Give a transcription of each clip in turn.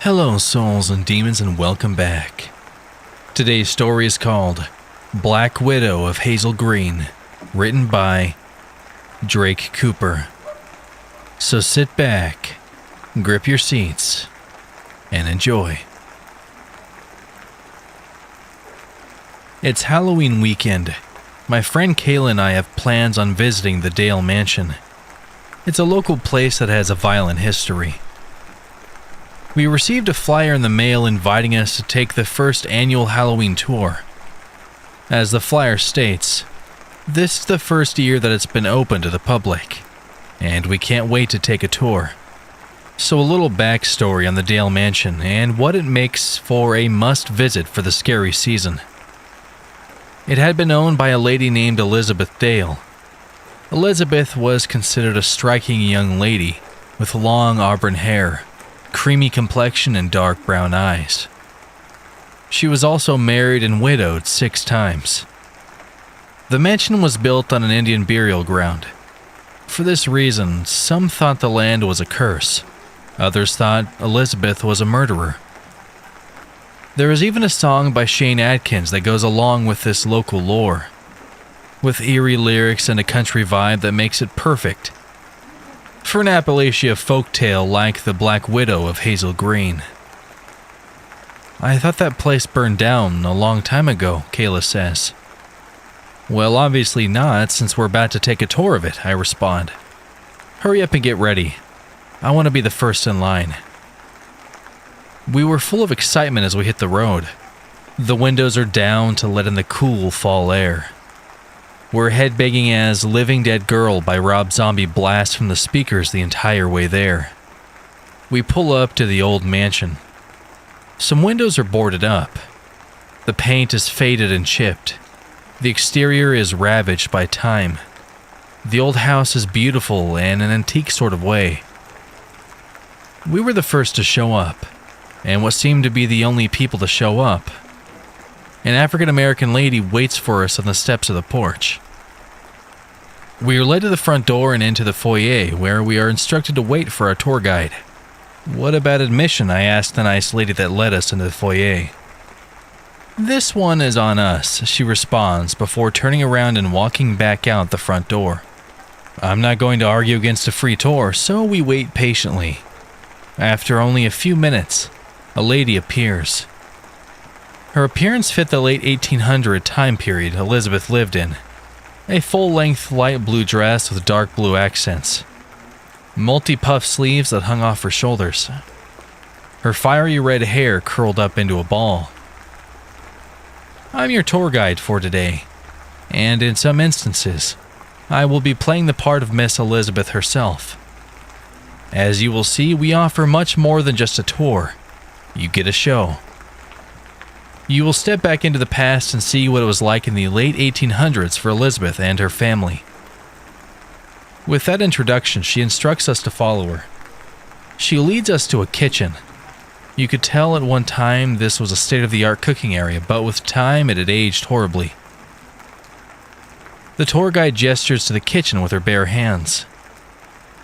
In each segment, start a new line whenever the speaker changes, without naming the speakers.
Hello, souls and demons, and welcome back. Today's story is called Black Widow of Hazel Green, written by Drake-Kooper. So sit back, grip your seats, and enjoy. It's Halloween weekend. My friend Kayla and I have plans on visiting the Dale Mansion. It's a local place that has a violent history. We received a flyer in the mail inviting us to take the first annual Halloween tour. As the flyer states, this is the first year that it's been open to the public, and we can't wait to take a tour. So a little backstory on the Dale Mansion and what it makes for a must-visit for the scary season. It had been owned by a lady named Elizabeth Dale. Elizabeth was considered a striking young lady with long auburn hair, creamy complexion, and dark brown eyes. She was also married and widowed 6 times. The mansion was built on an Indian burial ground. For this reason, some thought the land was a curse. Others thought Elizabeth was a murderer. There is even a song by Shane Adkins that goes along with this local lore, with eerie lyrics and a country vibe that makes it perfect for an Appalachia folktale like the Black Widow of Hazel Green. I thought that place burned down a long time ago, Kayla says. Well, obviously not, since we're about to take a tour of it, I respond. Hurry up and get ready. I want to be the first in line. We were full of excitement as we hit the road. The windows are down to let in the cool fall air. We're headbanging as Living Dead Girl by Rob Zombie blasts from the speakers the entire way there. We pull up to the old mansion. Some windows are boarded up. The paint is faded and chipped. The exterior is ravaged by time. The old house is beautiful in an antique sort of way. We were the first to show up, and what seemed to be the only people to show up. An African-American lady waits for us on the steps of the porch. We are led to the front door and into the foyer, where we are instructed to wait for our tour guide. What about admission? I asked the nice lady that led us into the foyer. This one is on us, she responds before turning around and walking back out the front door. I'm not going to argue against a free tour, so we wait patiently. After only a few minutes, a lady appears. Her appearance fit the late 1800 time period Elizabeth lived in. A full-length light blue dress with dark blue accents. Multi-puff sleeves that hung off her shoulders. Her fiery red hair curled up into a ball. I'm your tour guide for today, and in some instances, I will be playing the part of Miss Elizabeth herself. As you will see, we offer much more than just a tour. You get a show. You will step back into the past and see what it was like in the late 1800s for Elizabeth and her family. With that introduction, she instructs us to follow her. She leads us to a kitchen. You could tell at one time this was a state-of-the-art cooking area, but with time it had aged horribly. The tour guide gestures to the kitchen with her bare hands.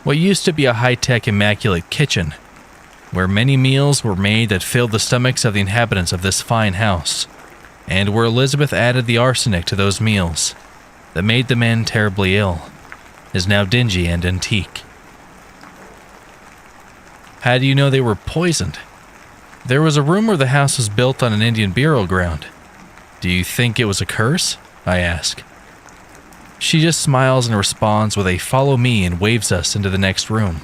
What used to be a high-tech, immaculate kitchen, where many meals were made that filled the stomachs of the inhabitants of this fine house, and where Elizabeth added the arsenic to those meals that made the men terribly ill, is now dingy and antique. How do you know they were poisoned? There was a rumor the house was built on an Indian burial ground. Do you think it was a curse? I ask. She just smiles and responds with a follow me and waves us into the next room.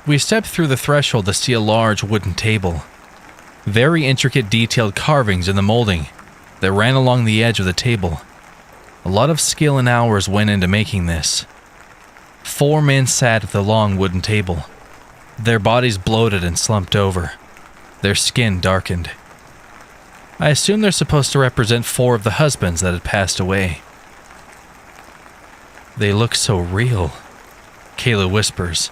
We step through the threshold to see a large wooden table. Very intricate detailed carvings in the molding that ran along the edge of the table. A lot of skill and hours went into making this. 4 men sat at the long wooden table, their bodies bloated and slumped over, their skin darkened. I assume they're supposed to represent 4 of the husbands that had passed away. They look so real, Kayla whispers,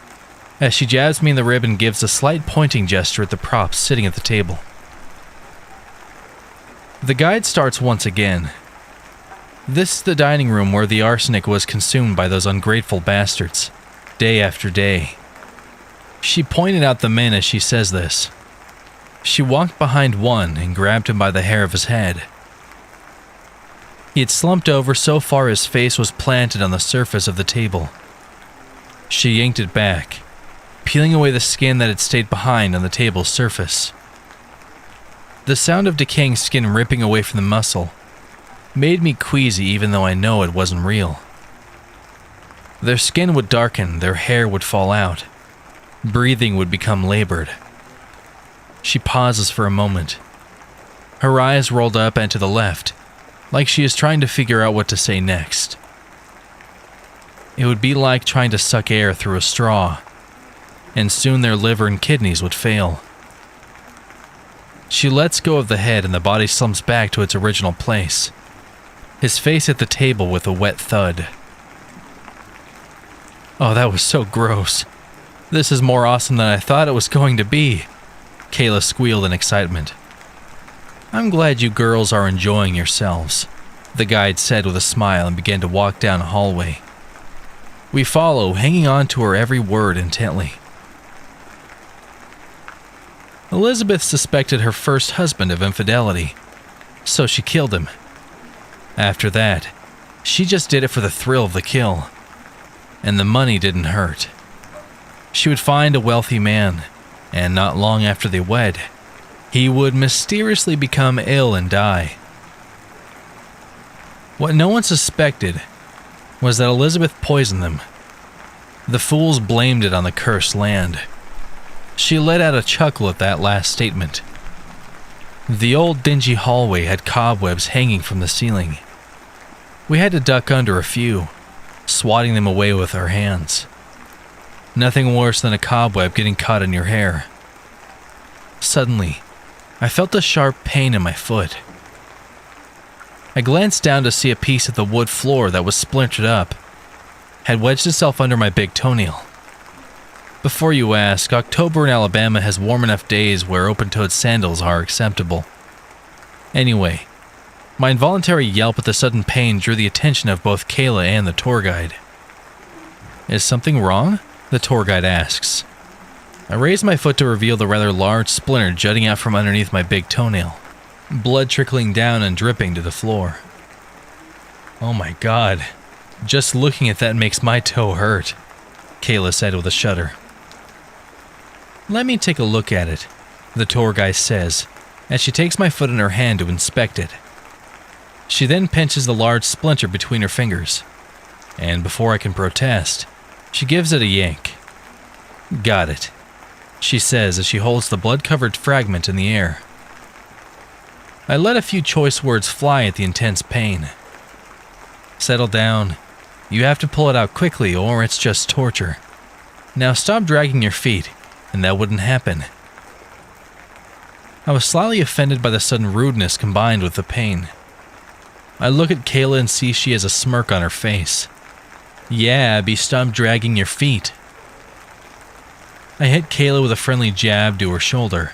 as she jabs me in the rib and gives a slight pointing gesture at the props sitting at the table. The guide starts once again. This is the dining room where the arsenic was consumed by those ungrateful bastards, day after day. She pointed out the men as she says this. She walked behind one and grabbed him by the hair of his head. He had slumped over so far his face was planted on the surface of the table. She yanked it back, peeling away the skin that had stayed behind on the table's surface. The sound of decaying skin ripping away from the muscle made me queasy even though I know it wasn't real. Their skin would darken, their hair would fall out. Breathing would become labored. She pauses for a moment. Her eyes rolled up and to the left, like she is trying to figure out what to say next. It would be like trying to suck air through a straw, and soon their liver and kidneys would fail. She lets go of the head and the body slumps back to its original place. His face hit the table with a wet thud. Oh, that was so gross. This is more awesome than I thought it was going to be, Kayla squealed in excitement. I'm glad you girls are enjoying yourselves, the guide said with a smile and began to walk down a hallway. We follow, hanging on to her every word intently. Elizabeth suspected her first husband of infidelity, so she killed him. After that, she just did it for the thrill of the kill, and the money didn't hurt. She would find a wealthy man, and not long after they wed, he would mysteriously become ill and die. What no one suspected was that Elizabeth poisoned them. The fools blamed it on the cursed land. She let out a chuckle at that last statement. The old dingy hallway had cobwebs hanging from the ceiling. We had to duck under a few, swatting them away with our hands. Nothing worse than a cobweb getting caught in your hair. Suddenly, I felt a sharp pain in my foot. I glanced down to see a piece of the wood floor that was splintered up, had wedged itself under my big toenail. Before you ask, October in Alabama has warm enough days where open-toed sandals are acceptable. Anyway, my involuntary yelp at the sudden pain drew the attention of both Kayla and the tour guide. Is something wrong? The tour guide asks. I raise my foot to reveal the rather large splinter jutting out from underneath my big toenail, blood trickling down and dripping to the floor. Oh my God, just looking at that makes my toe hurt, Kayla said with a shudder. Let me take a look at it, the tour guide says, as she takes my foot in her hand to inspect it. She then pinches the large splinter between her fingers, and before I can protest, she gives it a yank. Got it, she says as she holds the blood-covered fragment in the air. I let a few choice words fly at the intense pain. Settle down. You have to pull it out quickly or it's just torture. Now stop dragging your feet, and that wouldn't happen. I was slightly offended by the sudden rudeness combined with the pain. I look at Kayla and see she has a smirk on her face. Yeah, Abby, stop dragging your feet. I hit Kayla with a friendly jab to her shoulder,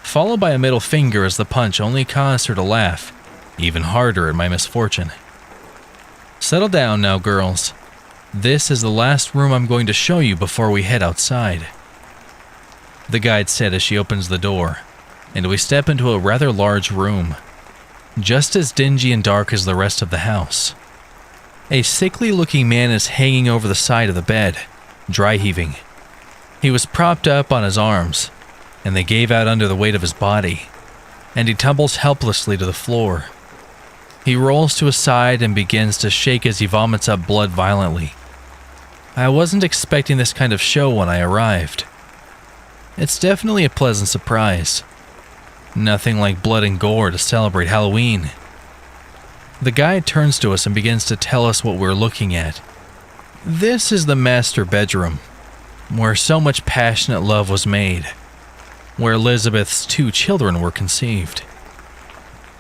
followed by a middle finger as the punch only caused her to laugh, even harder at my misfortune. Settle down now, girls. This is the last room I'm going to show you before we head outside, the guide said as she opens the door, and we step into a rather large room, just as dingy and dark as the rest of the house. A sickly-looking man is hanging over the side of the bed, dry heaving. He was propped up on his arms, and they gave out under the weight of his body, and he tumbles helplessly to the floor. He rolls to his side and begins to shake as he vomits up blood violently. I wasn't expecting this kind of show when I arrived. It's definitely a pleasant surprise. Nothing like blood and gore to celebrate Halloween. The guide turns to us and begins to tell us what we're looking at. This is the master bedroom, where so much passionate love was made, where Elizabeth's 2 children were conceived.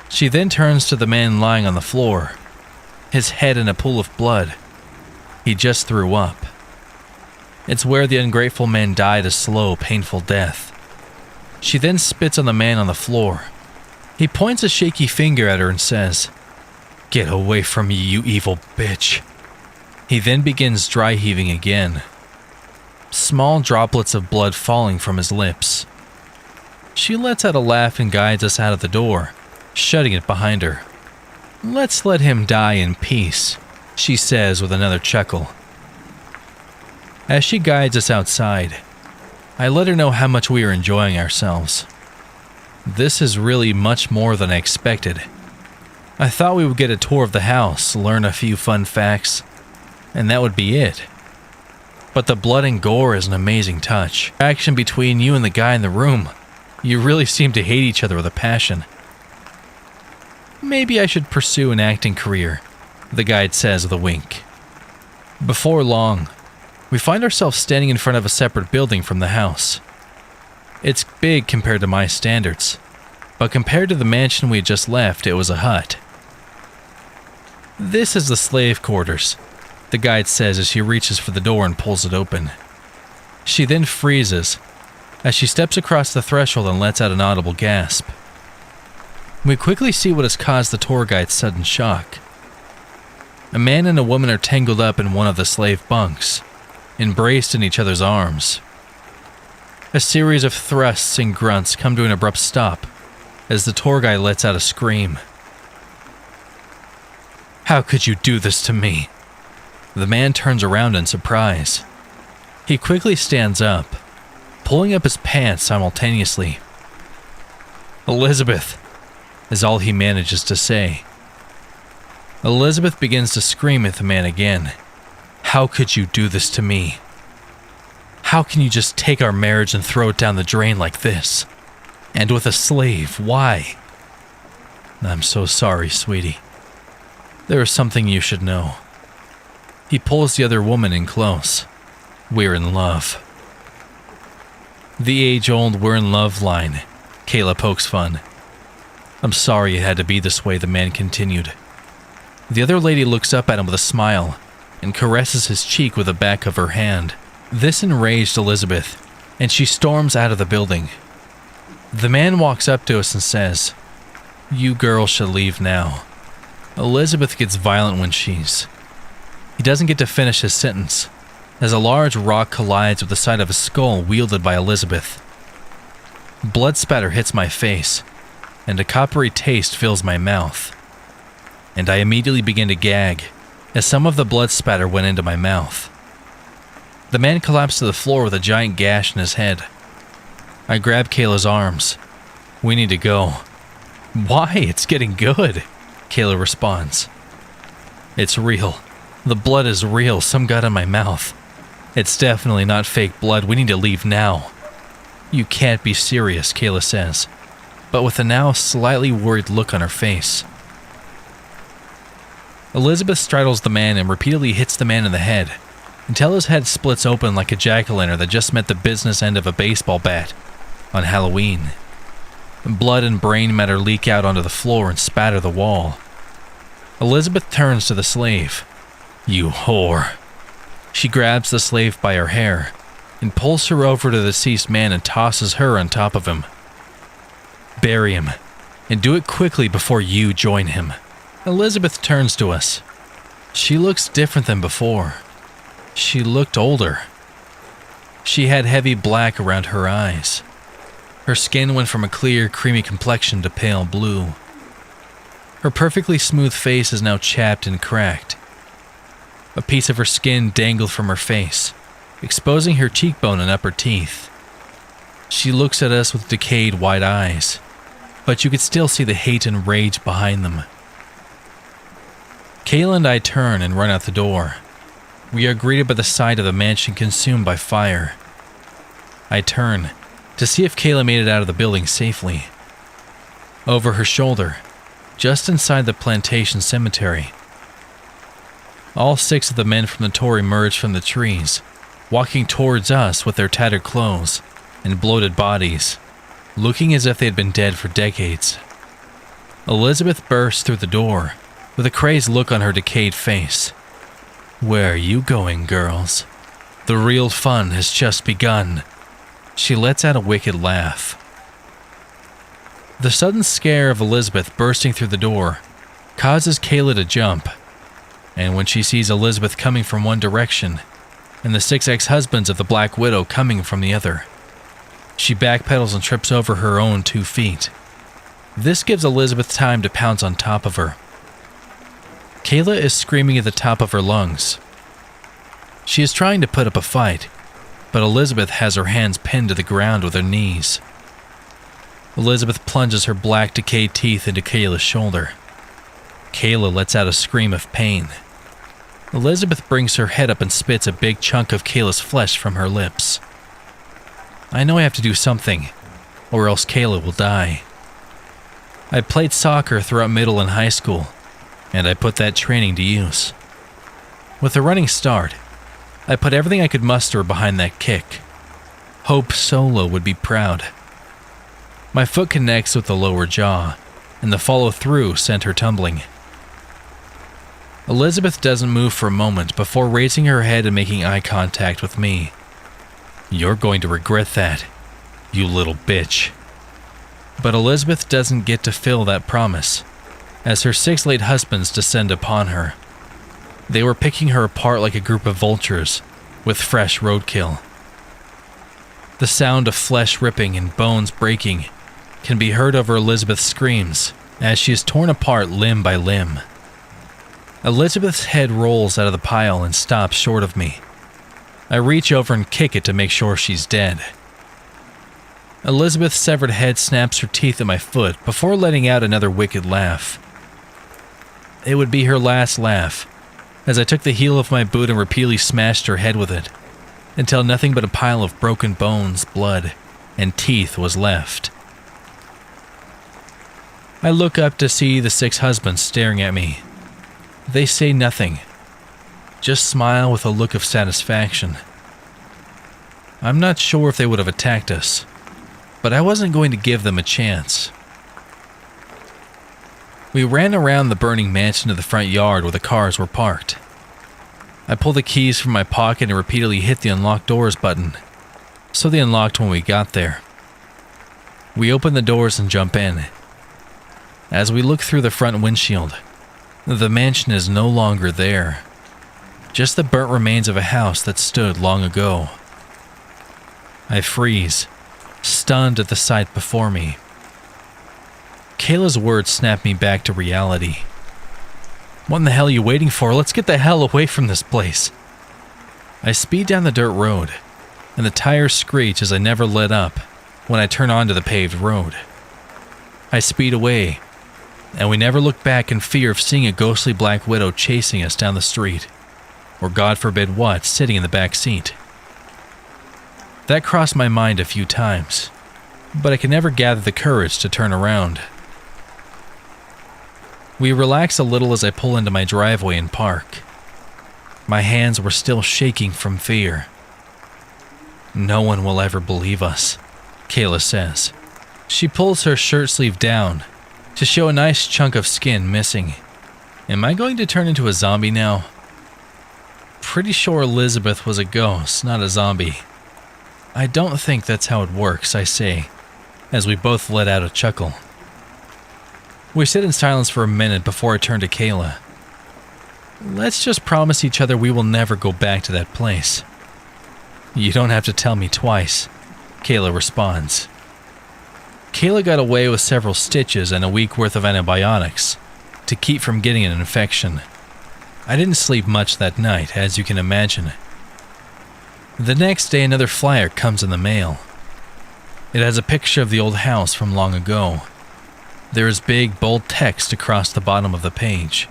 She then turns to the man lying on the floor, his head in a pool of blood. He just threw up. It's where the ungrateful man died a slow, painful death. She then spits on the man on the floor. He points a shaky finger at her and says, "Get away from me, you evil bitch." He then begins dry heaving again. small droplets of blood falling from his lips. She lets out a laugh and guides us out of the door, shutting it behind her. "Let's let him die in peace," she says with another chuckle. As she guides us outside, I let her know how much we are enjoying ourselves. This is really much more than I expected. I thought we would get a tour of the house, learn a few fun facts, and that would be it. But the blood and gore is an amazing touch. The action between you and the guy in the room. You really seem to hate each other with a passion. "Maybe I should pursue an acting career," the guide says with a wink. Before long, we find ourselves standing in front of a separate building from the house. It's big compared to my standards, but compared to the mansion we had just left, it was a hut. "This is the slave quarters," the guide says as she reaches for the door and pulls it open. She then freezes as she steps across the threshold and lets out an audible gasp. We quickly see what has caused the tour guide's sudden shock. A man and a woman are tangled up in one of the slave bunks, embraced in each other's arms. A series of thrusts and grunts come to an abrupt stop as the tour guide lets out a scream. "How could you do this to me?" The man turns around in surprise. He quickly stands up, pulling up his pants simultaneously. "Elizabeth," is all he manages to say. Elizabeth begins to scream at the man again. "How could you do this to me? How can you just take our marriage and throw it down the drain like this? And with a slave, why?" "I'm so sorry, sweetie. There is something you should know." He pulls the other woman in close. "We're in love." The age-old "we're in love" line. Kayla pokes fun. "I'm sorry it had to be this way," the man continued. The other lady looks up at him with a smile and caresses his cheek with the back of her hand. This enraged Elizabeth, and she storms out of the building. The man walks up to us and says, "You girls should leave now." Elizabeth gets violent when He doesn't get to finish his sentence, as a large rock collides with the side of a skull wielded by Elizabeth. Blood spatter hits my face, and a coppery taste fills my mouth. And I immediately begin to gag, as some of the blood spatter went into my mouth. The man collapsed to the floor with a giant gash in his head. I grab Kayla's arms. "We need to go." "Why? It's getting good," Kayla responds. "It's real. The blood is real. Some got in my mouth. It's definitely not fake blood. We need to leave now." "You can't be serious," Kayla says, but with a now slightly worried look on her face. Elizabeth straddles the man and repeatedly hits the man in the head, until his head splits open like a jack-o'-lantern that just met the business end of a baseball bat on Halloween. Blood and brain matter leak out onto the floor and spatter the wall. Elizabeth turns to the slave. "You whore." She grabs the slave by her hair and pulls her over to the deceased man and tosses her on top of him. "Bury him, and do it quickly before you join him." Elizabeth turns to us. She looks different than before. She looked older. She had heavy black around her eyes. Her skin went from a clear, creamy complexion to pale blue. Her perfectly smooth face is now chapped and cracked. A piece of her skin dangled from her face, exposing her cheekbone and upper teeth. She looks at us with decayed white eyes, but you could still see the hate and rage behind them. Kayla and I turn and run out the door. We are greeted by the sight of the mansion consumed by fire. I turn to see if Kayla made it out of the building safely. Over her shoulder, just inside the plantation cemetery, all 6 of the men from the tour emerged from the trees, walking towards us with their tattered clothes and bloated bodies, looking as if they had been dead for decades. Elizabeth burst through the door, with a crazed look on her decayed face. "Where are you going, girls? The real fun has just begun." She lets out a wicked laugh. The sudden scare of Elizabeth bursting through the door causes Kayla to jump, and when she sees Elizabeth coming from one direction, and the 6 ex-husbands of the Black Widow coming from the other. She backpedals and trips over her own 2 feet. This gives Elizabeth time to pounce on top of her. Kayla is screaming at the top of her lungs. She is trying to put up a fight, but Elizabeth has her hands pinned to the ground with her knees. Elizabeth plunges her black decayed teeth into Kayla's shoulder. Kayla lets out a scream of pain. Elizabeth brings her head up and spits a big chunk of Kayla's flesh from her lips. I know I have to do something, or else Kayla will die. I played soccer throughout middle and high school, and I put that training to use. With a running start, I put everything I could muster behind that kick. Hope Solo would be proud. My foot connects with the lower jaw, and the follow-through sent her tumbling. Elizabeth doesn't move for a moment before raising her head and making eye contact with me. You're going to regret that, you little bitch. But Elizabeth doesn't get to fill that promise, as her 6 late husbands descend upon her. They were picking her apart like a group of vultures, with fresh roadkill. The sound of flesh ripping and bones breaking can be heard over Elizabeth's screams as she is torn apart limb by limb. Elizabeth's head rolls out of the pile and stops short of me. I reach over and kick it to make sure she's dead. Elizabeth's severed head snaps her teeth at my foot before letting out another wicked laugh. It would be her last laugh, as I took the heel of my boot and repeatedly smashed her head with it, until nothing but a pile of broken bones, blood, and teeth was left. I look up to see the 6 husbands staring at me. They say nothing, just smile with a look of satisfaction. I'm not sure if they would have attacked us, but I wasn't going to give them a chance. We ran around the burning mansion to the front yard where the cars were parked. I pulled the keys from my pocket and repeatedly hit the unlock doors button, so they unlocked when we got there. We open the doors and jump in. As we look through the front windshield, the mansion is no longer there, just the burnt remains of a house that stood long ago. I freeze, stunned at the sight before me. Kayla's words snap me back to reality. What in the hell are you waiting for? Let's get the hell away from this place. I speed down the dirt road, and the tires screech as I never let up when I turn onto the paved road. I speed away, and we never look back in fear of seeing a ghostly Black Widow chasing us down the street, or God forbid what, sitting in the back seat. That crossed my mind a few times, but I could never gather the courage to turn around. We relax a little as I pull into my driveway and park. My hands were still shaking from fear. No one will ever believe us, Kayla says. She pulls her shirt sleeve down to show a nice chunk of skin missing. Am I going to turn into a zombie now? Pretty sure Elizabeth was a ghost, not a zombie. I don't think that's how it works, I say, as we both let out a chuckle. We sit in silence for a minute before I turn to Kayla. Let's just promise each other we will never go back to that place. You don't have to tell me twice, Kayla responds. Kayla got away with several stitches and a week worth of antibiotics to keep from getting an infection. I didn't sleep much that night, as you can imagine. The next day, another flyer comes in the mail. It has a picture of the old house from long ago. There is big, bold text across the bottom of the page.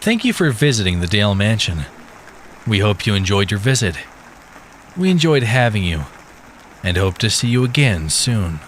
Thank you for visiting the Dale Mansion. We hope you enjoyed your visit. We enjoyed having you, and hope to see you again soon.